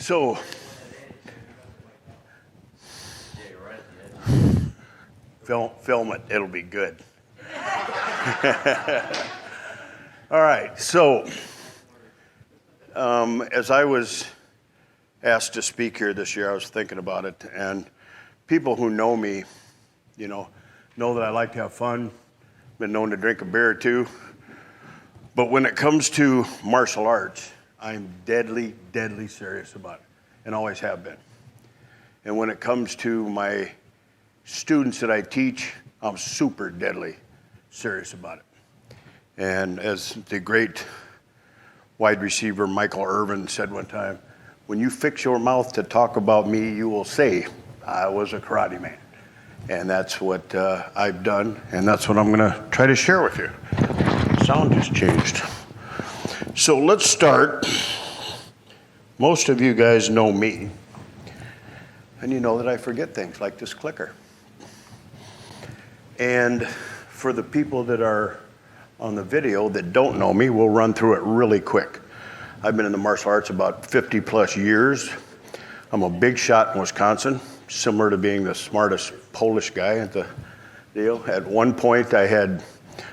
So, film it, it'll be good. All right, so as I was asked to speak here this year, I was thinking about it, and people who know me, know that I like to have fun, been known to drink a beer or two, but when it comes to martial arts, I'm deadly, deadly serious about it, and always have been. And when it comes to my students that I teach, I'm super deadly serious about it. And as the great wide receiver Michael Irvin said one time, when you fix your mouth to talk about me, you will say, I was a karate man. And that's what I've done, and that's what I'm gonna try to share with you. Sound just changed. So let's start. Most of you guys know me, and you know that I forget things like this clicker. And for the people that are on the video that don't know me, we'll run through it really quick. I've been in the martial arts about 50 plus years. I'm a big shot in Wisconsin, similar to being the smartest Polish guy at the deal. At one point, I had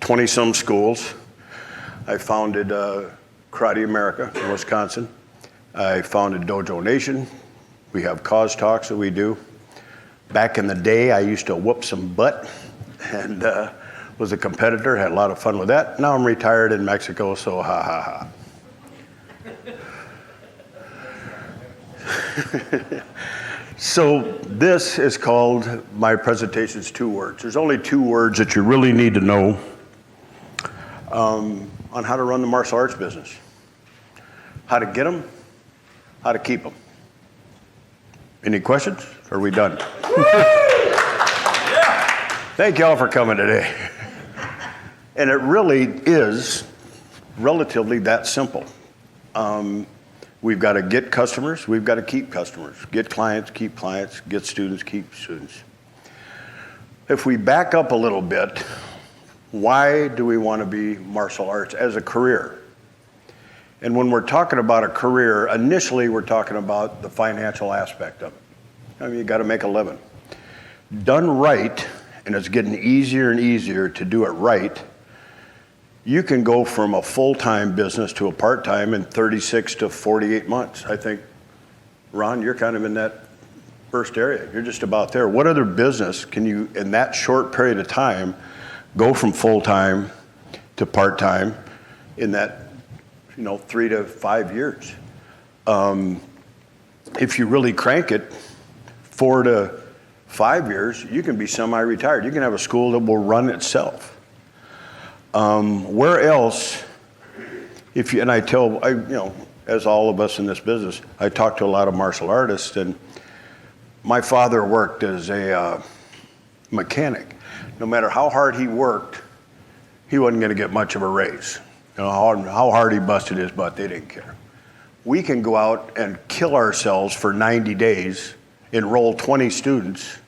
20-some schools. I founded Karate America in Wisconsin. I founded Dojo Nation. We have cause talks that we do. Back in the day, I used to whoop some butt and was a competitor, had a lot of fun with that. Now I'm retired in Mexico, so ha ha ha. So this is called, my presentation's 2 words. There's only 2 words that you really need to know on how to run the martial arts business. How to get them, how to keep them. Any questions? Are we done? Thank you all for coming today. And it really is relatively that simple. We've got to get customers, we've got to keep customers. Get clients, get students, keep students. If we back up a little bit, why do we want to be martial arts as a career? And when we're talking about a career, initially we're talking about the financial aspect of it. I mean, you got to make a living. Done right, and it's getting easier and easier to do it right, you can go from a full-time business to a part-time in 36 to 48 months. I think, Ron, you're kind of in that first area. You're just about there. What other business can you, in that short period of time, go from full-time to part-time in that 3 to 5 years? If you really crank it, 4 to 5 years, you can be semi-retired. You can have a school that will run itself. Where else, and I tell, as all of us in this business, I talk to a lot of martial artists, and my father worked as a mechanic. No matter how hard he worked, he wasn't going to get much of a raise. How hard he busted his butt, they didn't care. We can go out and kill ourselves for 90 days, enroll 20 students,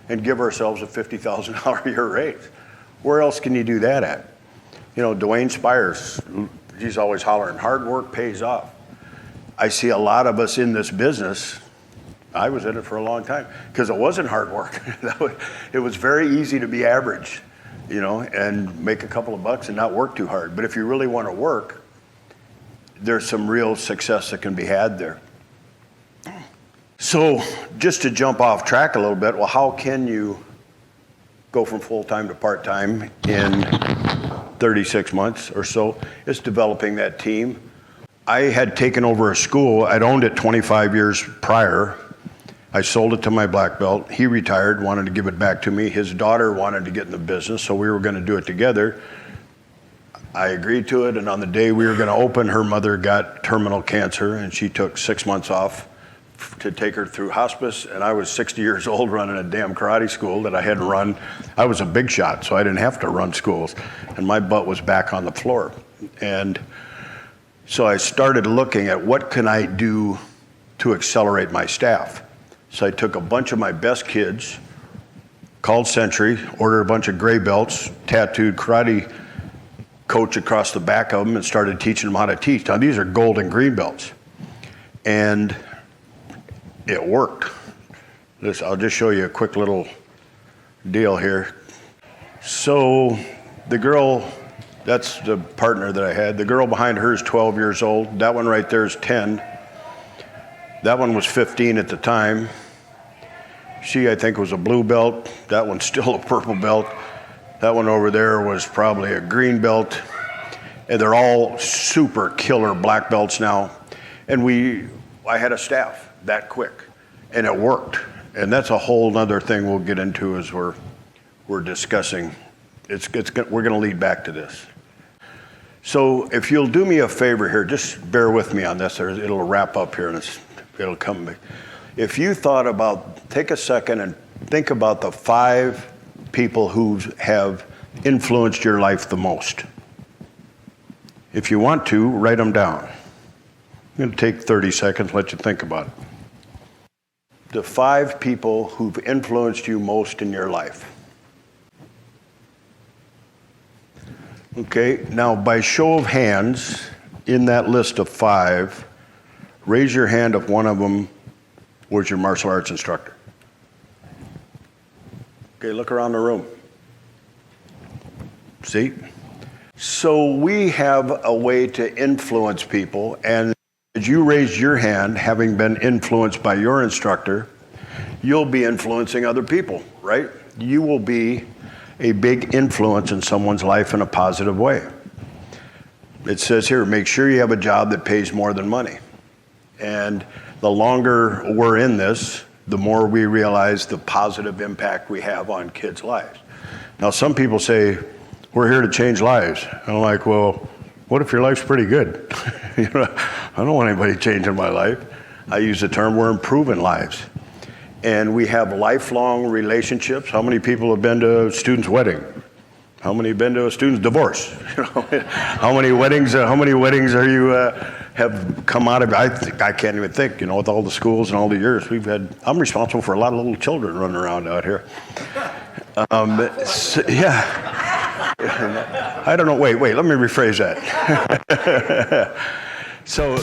and give ourselves a $50,000 a year raise. Where else can you do that at? Dwayne Spires, he's always hollering, hard work pays off. I see a lot of us in this business, I was in it for a long time, because it wasn't hard work. It was very easy to be average, and make a couple of bucks and not work too hard. But if you really want to work, there's some real success that can be had there. So just to jump off track a little bit, well, how can you go from full-time to part-time in 36 months or so? It's developing that team. I had taken over a school. I'd owned it 25 years prior. I sold it to my black belt. He retired, wanted to give it back to me. His daughter wanted to get in the business, so we were going to do it together. I agreed to it, and on the day we were going to open, her mother got terminal cancer, and she took 6 months off to take her through hospice, and I was 60 years old running a damn karate school that I hadn't run. I was a big shot, so I didn't have to run schools, and my butt was back on the floor. And so I started looking at what can I do to accelerate my staff. So I took a bunch of my best kids, called Century, ordered a bunch of gray belts, tattooed karate coach across the back of them, and started teaching them how to teach. Now these are gold and green belts. And it worked. I'll just show you a quick little deal here. So the girl, that's the partner that I had. The girl behind her is 12 years old. That one right there is 10. That one was 15 at the time. She, I think, was a blue belt. That one's still a purple belt. That one over there was probably a green belt. And they're all super killer black belts now. And I had a staff that quick, and it worked. And that's a whole nother thing we'll get into as we're discussing. We're going to lead back to this. So if you'll do me a favor here, just bear with me on this, or it'll wrap up here and it'll come back. If you take a second and think about the 5 people who have influenced your life the most. If you want to, write them down. I'm going to take 30 seconds, let you think about it. The 5 people who've influenced you most in your life. Okay, now by show of hands, in that list of 5, raise your hand if one of them was your martial arts instructor. Okay, look around the room. See? So we have a way to influence people, and as you raise your hand, having been influenced by your instructor, you'll be influencing other people, right? You will be a big influence in someone's life in a positive way. It says here, make sure you have a job that pays more than money. And the longer we're in this, the more we realize the positive impact we have on kids' lives. Now, some people say, we're here to change lives. And I'm like, well, what if your life's pretty good? I don't want anybody changing my life. I use the term, we're improving lives. And we have lifelong relationships. How many people have been to a student's wedding? How many have been to a student's divorce? How many weddings are you have come out of? I can't even think, with all the schools and all the years we've had. I'm responsible for a lot of little children running around out here. Yeah. I don't know, wait, let me rephrase that. So,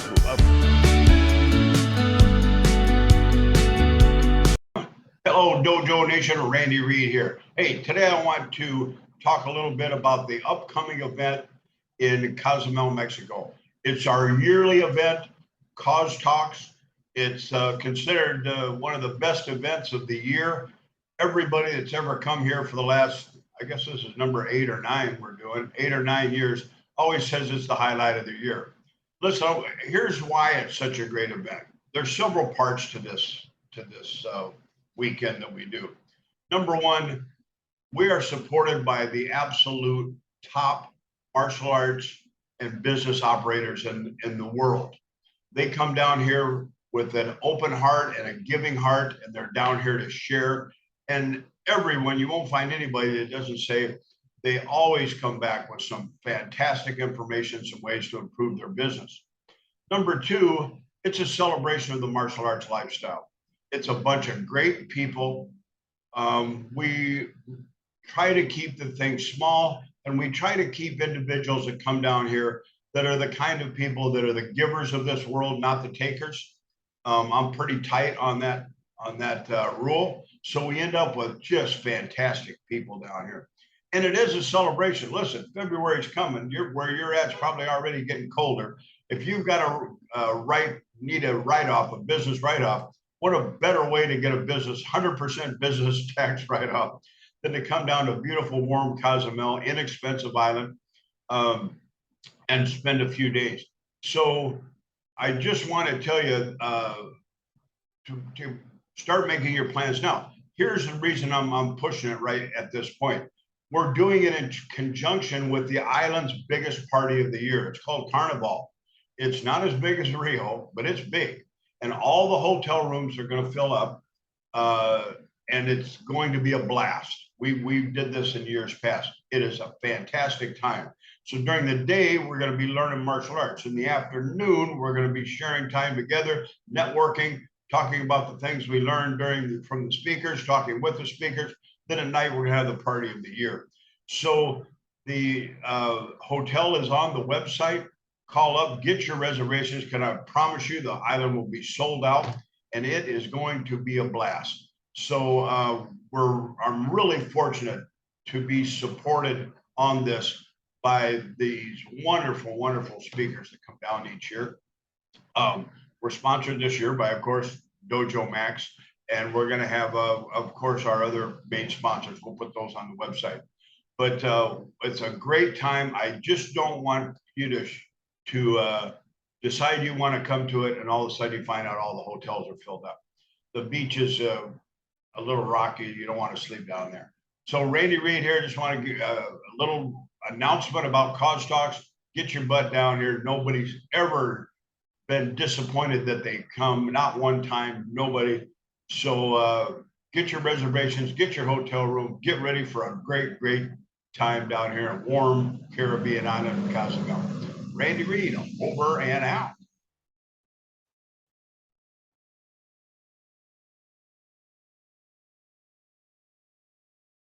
hello, Dojo Nation, Randy Reid here. Hey, today I want to talk a little bit about the upcoming event in Cozumel, Mexico. It's our yearly event, Cause Talks. It's considered one of the best events of the year. Everybody that's ever come here for the last, I guess this is number 8 or 9 we're doing, 8 or 9 years, always says it's the highlight of the year. Listen, here's why it's such a great event. There's several parts to this weekend that we do. Number one, we are supported by the absolute top martial arts and business operators in the world. They come down here with an open heart and a giving heart, and they're down here to share. And everyone, you won't find anybody that doesn't say, they always come back with some fantastic information, some ways to improve their business. Number two, it's a celebration of the martial arts lifestyle. It's a bunch of great people. We try to keep the thing small, and we try to keep individuals that come down here that are the kind of people that are the givers of this world, not the takers. I'm pretty tight on that rule. So we end up with just fantastic people down here. And it is a celebration. Listen, February's coming. Where you're at's probably already getting colder. If you've got need a write-off, a business write-off, what a better way to get a 100% business tax write-off than to come down to beautiful, warm Cozumel, inexpensive island, and spend a few days. So I just want to tell you to start making your plans now. Here's the reason I'm pushing it right at this point. We're doing it in conjunction with the island's biggest party of the year. It's called Carnival. It's not as big as Rio, but it's big. And all the hotel rooms are going to fill up, and it's going to be a blast. We did this in years past. It is a fantastic time. So during the day, we're going to be learning martial arts. In the afternoon, we're going to be sharing time together, networking, talking about the things we learned from the speakers, talking with the speakers. Then at night, we're going to have the party of the year. So the hotel is on the website. Call up, get your reservations. Can I promise you the island will be sold out? and it is going to be a blast. So I'm really fortunate to be supported on this by these wonderful, wonderful speakers that come down each year. We're sponsored this year by, of course, Dojo Max, and we're going to have, of course, our other main sponsors. We'll put those on the website. But it's a great time. I just don't want you to decide you want to come to it, and all of a sudden you find out all the hotels are filled up. The beach is a little rocky. You don't want to sleep down there. So Randy Reid here. Just want to give a little announcement about Cause Talks. Get your butt down here. Nobody's ever been disappointed that they come. Not one time. Nobody. So get your reservations. Get your hotel room. Get ready for a great, great time down here in warm Caribbean island of Cozumel. Randy Reid, over and out.